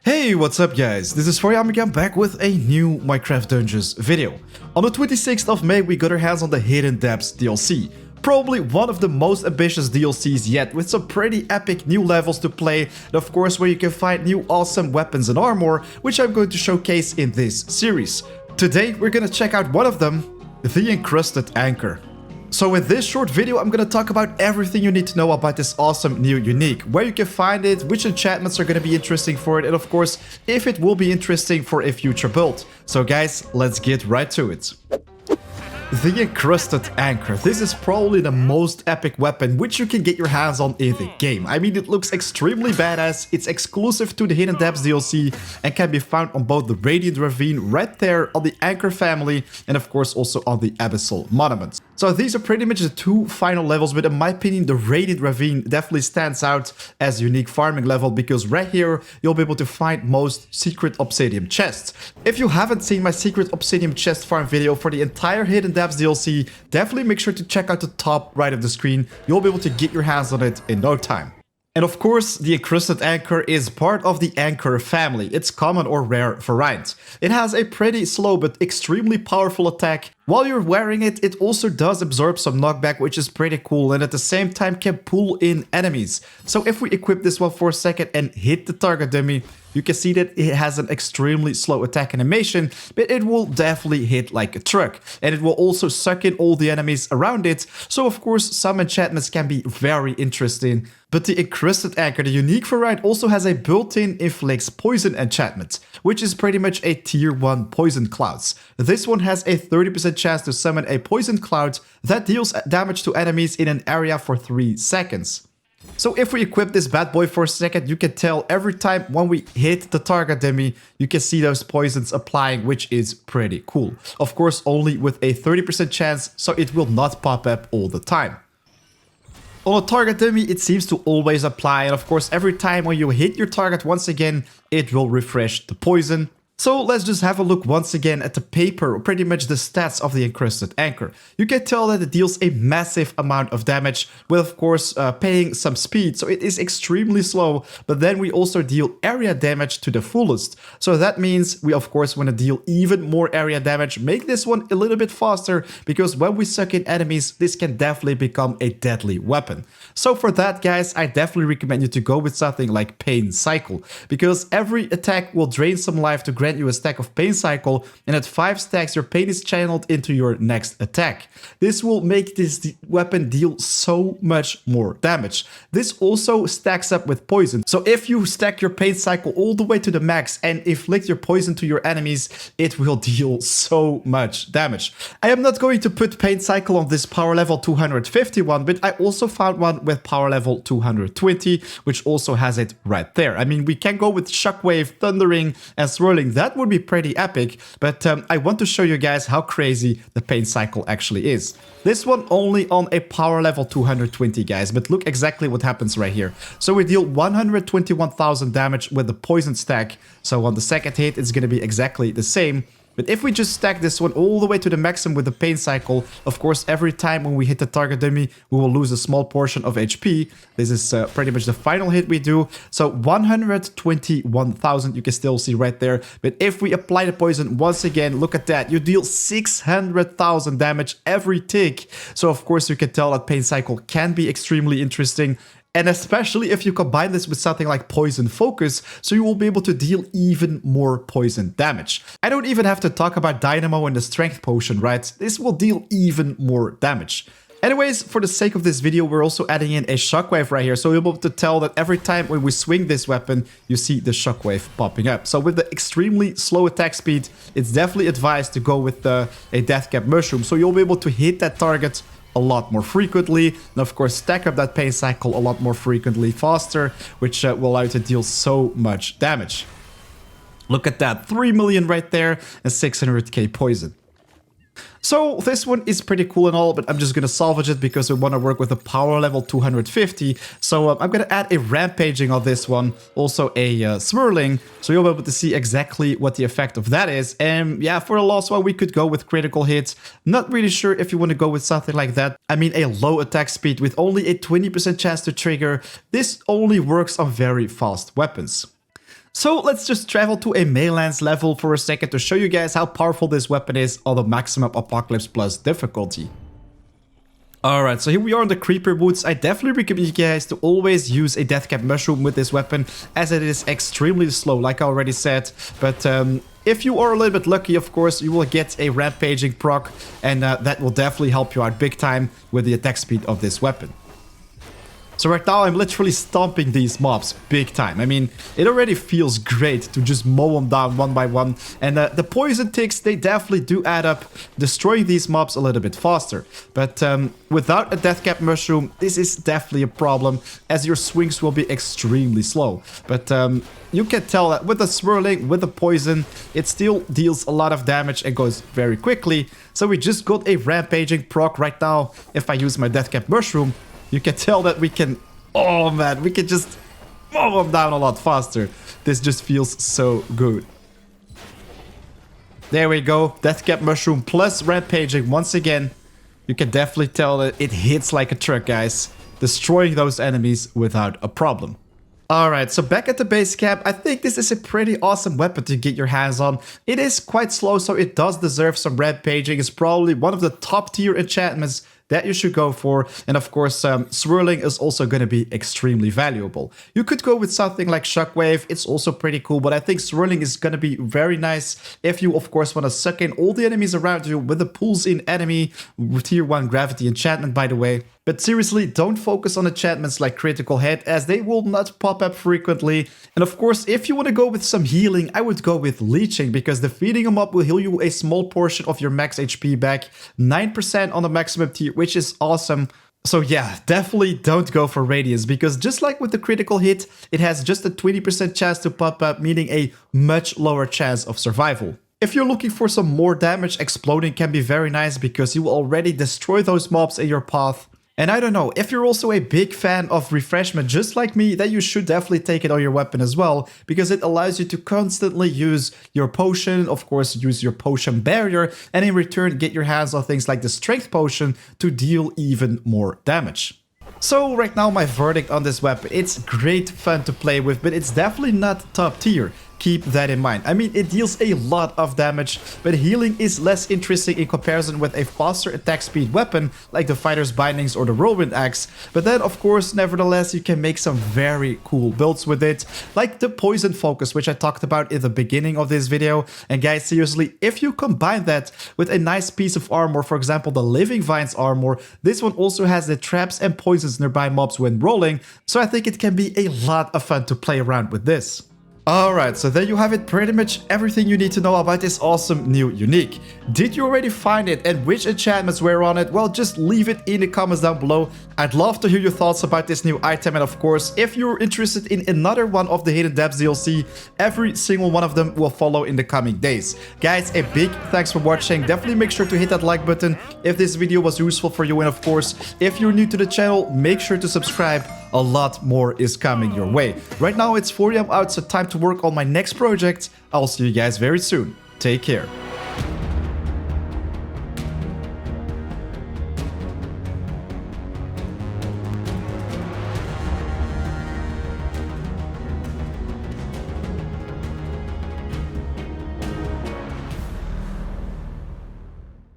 Hey, what's up guys? This is Rampaging again, back with a new Minecraft Dungeons video. On the 26th of May we got our hands on the Hidden Depths DLC. Probably one of the most ambitious DLCs yet, with some pretty epic new levels to play, and of course where you can find new awesome weapons and armor, which I'm going to showcase in this series. Today we're gonna check out one of them, the Encrusted Anchor. So in this short video, I'm gonna talk about everything you need to know about this awesome new unique, where you can find it, which enchantments are gonna be interesting for it, and of course, if it will be interesting for a future build. So guys, let's get right to it. The Encrusted Anchor. This is probably the most epic weapon which you can get your hands on in the game. I mean, it looks extremely badass, it's exclusive to the Hidden Depths DLC and can be found on both the Radiant Ravine right there on the Anchor family and of course also on the Abyssal Monuments. So these are pretty much the two final levels, but in my opinion the Radiant Ravine definitely stands out as a unique farming level because right here you'll be able to find most secret obsidian chests. If you haven't seen my secret obsidian chest farm video for the entire Hidden Depths DLC, definitely make sure to check out the top right of the screen. You'll be able to get your hands on it in no time. And of course, the Encrusted Anchor is part of the Anchor family, its common or rare variant. It has a pretty slow but extremely powerful attack. While you're wearing it, it also does absorb some knockback, which is pretty cool, and at the same time can pull in enemies. So if we equip this one for a second and hit the target dummy, you can see that it has an extremely slow attack animation, but it will definitely hit like a truck. And it will also suck in all the enemies around it, so of course some enchantments can be very interesting. But the Encrusted Anchor, the unique variant, also has a built-in inflicts poison enchantment, which is pretty much a tier 1 poison clouds. This one has a 30% chance to summon a poison cloud that deals damage to enemies in an area for 3 seconds. So if we equip this bad boy for a second, you can tell every time when we hit the target dummy, you can see those poisons applying, which is pretty cool. Of course, only with a 30% chance, so it will not pop up all the time. On a target dummy, it seems to always apply, and of course, every time when you hit your target once again, it will refresh the poison. So let's just have a look once again at the paper, or pretty much the stats of the Encrusted Anchor. You can tell that it deals a massive amount of damage, with of course paying some speed, so it is extremely slow, but then we also deal area damage to the fullest. So that means we of course want to deal even more area damage, make this one a little bit faster, because when we suck in enemies, this can definitely become a deadly weapon. So for that guys, I definitely recommend you to go with something like Pain Cycle, because every attack will drain some life to grant you a stack of Pain Cycle, and at 5 stacks your pain is channeled into your next attack. This will make this weapon deal so much more damage. This also stacks up with poison, so if you stack your Pain Cycle all the way to the max and inflict your poison to your enemies, it will deal so much damage. I am not going to put Pain Cycle on this power level 251, but I also found one with power level 220, which also has it right there. I mean, we can go with Shockwave, Thundering, and Swirling. That would be pretty epic, but I want to show you guys how crazy the Pain Cycle actually is. This one only on a power level 220 guys, but look exactly what happens right here. So we deal 121,000 damage with the poison stack, so on the second hit it's gonna be exactly the same. But if we just stack this one all the way to the maximum with the Pain Cycle, of course, every time when we hit the target dummy, we will lose a small portion of HP. This is pretty much the final hit we do. So 121,000 you can still see right there. But if we apply the poison once again, look at that. You deal 600,000 damage every tick. So of course, you can tell that Pain Cycle can be extremely interesting. And especially if you combine this with something like Poison Focus, so you will be able to deal even more poison damage. I don't even have to talk about Dynamo and the Strength Potion, right? This will deal even more damage. Anyways, for the sake of this video, we're also adding in a Shockwave right here, so you'll be able to tell that every time when we swing this weapon, you see the Shockwave popping up. So with the extremely slow attack speed, it's definitely advised to go with a Deathcap Mushroom, so you'll be able to hit that target a lot more frequently, and of course stack up that Pain Cycle a lot more frequently faster, which will allow you to deal so much damage. Look at that, 3 million right there and 600k poison. So this one is pretty cool and all, but I'm just gonna salvage it because we want to work with a power level 250. So I'm gonna add a Rampaging on this one, also a Swirling, so you'll be able to see exactly what the effect of that is. And yeah, for the last one we could go with critical hits. Not really sure if you want to go with something like that. I mean, a low attack speed with only a 20% chance to trigger. This only works on very fast weapons. So let's just travel to a Melan's level for a second to show you guys how powerful this weapon is on the maximum Apocalypse Plus difficulty. Alright, so here we are in the Creeper Woods. I definitely recommend you guys to always use a Deathcap Mushroom with this weapon, as it is extremely slow, like I already said. But if you are a little bit lucky, of course, you will get a Rampaging proc, and that will definitely help you out big time with the attack speed of this weapon. So right now I'm literally stomping these mobs big time. I mean, it already feels great to just mow them down one by one. And the poison ticks, they definitely do add up, destroying these mobs a little bit faster. But without a Deathcap Mushroom, this is definitely a problem, as your swings will be extremely slow. But you can tell that with the swirling, with the poison, it still deals a lot of damage and goes very quickly. So we just got a Rampaging proc right now. If I use my Deathcap Mushroom, you can tell that we can, oh man, we can just mow them down a lot faster. This just feels so good. There we go, Deathcap Mushroom plus Rampaging once again. You can definitely tell that it hits like a truck, guys. Destroying those enemies without a problem. Alright, so back at the base camp, I think this is a pretty awesome weapon to get your hands on. It is quite slow, so it does deserve some Rampaging. It's probably one of the top tier enchantments that you should go for. And of course, swirling is also going to be extremely valuable. You could go with something like Shockwave. It's also pretty cool, but I think swirling is going to be very nice if you, of course, want to suck in all the enemies around you with the pulls in enemy tier 1 gravity enchantment, by the way. But seriously, don't focus on enchantments like Critical Hit, as they will not pop up frequently. And of course, if you want to go with some healing, I would go with Leeching, because defeating them up will heal you a small portion of your max HP back, 9% on the maximum tier, which is awesome. So yeah, definitely don't go for Radiance, because just like with the Critical Hit, it has just a 20% chance to pop up, meaning a much lower chance of survival. If you're looking for some more damage, Exploding can be very nice, because you will already destroy those mobs in your path. And I don't know, if you're also a big fan of Refreshment just like me, then you should definitely take it on your weapon as well, because it allows you to constantly use your potion, of course use your potion barrier, and in return get your hands on things like the Strength Potion to deal even more damage. So right now my verdict on this weapon, it's great fun to play with, but it's definitely not top tier. Keep that in mind. I mean, it deals a lot of damage, but healing is less interesting in comparison with a faster attack speed weapon like the Fighter's Bindings or the Whirlwind Axe. But then, of course, nevertheless, you can make some very cool builds with it, like the Poison Focus, which I talked about in the beginning of this video. And guys, seriously, if you combine that with a nice piece of armor, for example, the Living Vines armor, this one also has the traps and poisons nearby mobs when rolling, so I think it can be a lot of fun to play around with this. Alright, so there you have it, pretty much everything you need to know about this awesome new unique. Did you already find it, and which enchantments were on it? Well, just leave it in the comments down below. I'd love to hear your thoughts about this new item, and of course, if you're interested in another one of the Hidden Depths DLC, every single one of them will follow in the coming days. Guys, a big thanks for watching. Definitely make sure to hit that like button if this video was useful for you, and of course, if you're new to the channel, make sure to subscribe. A lot more is coming your way. Right now it's 4 AM out, so time to work on my next project. I'll see you guys very soon. Take care.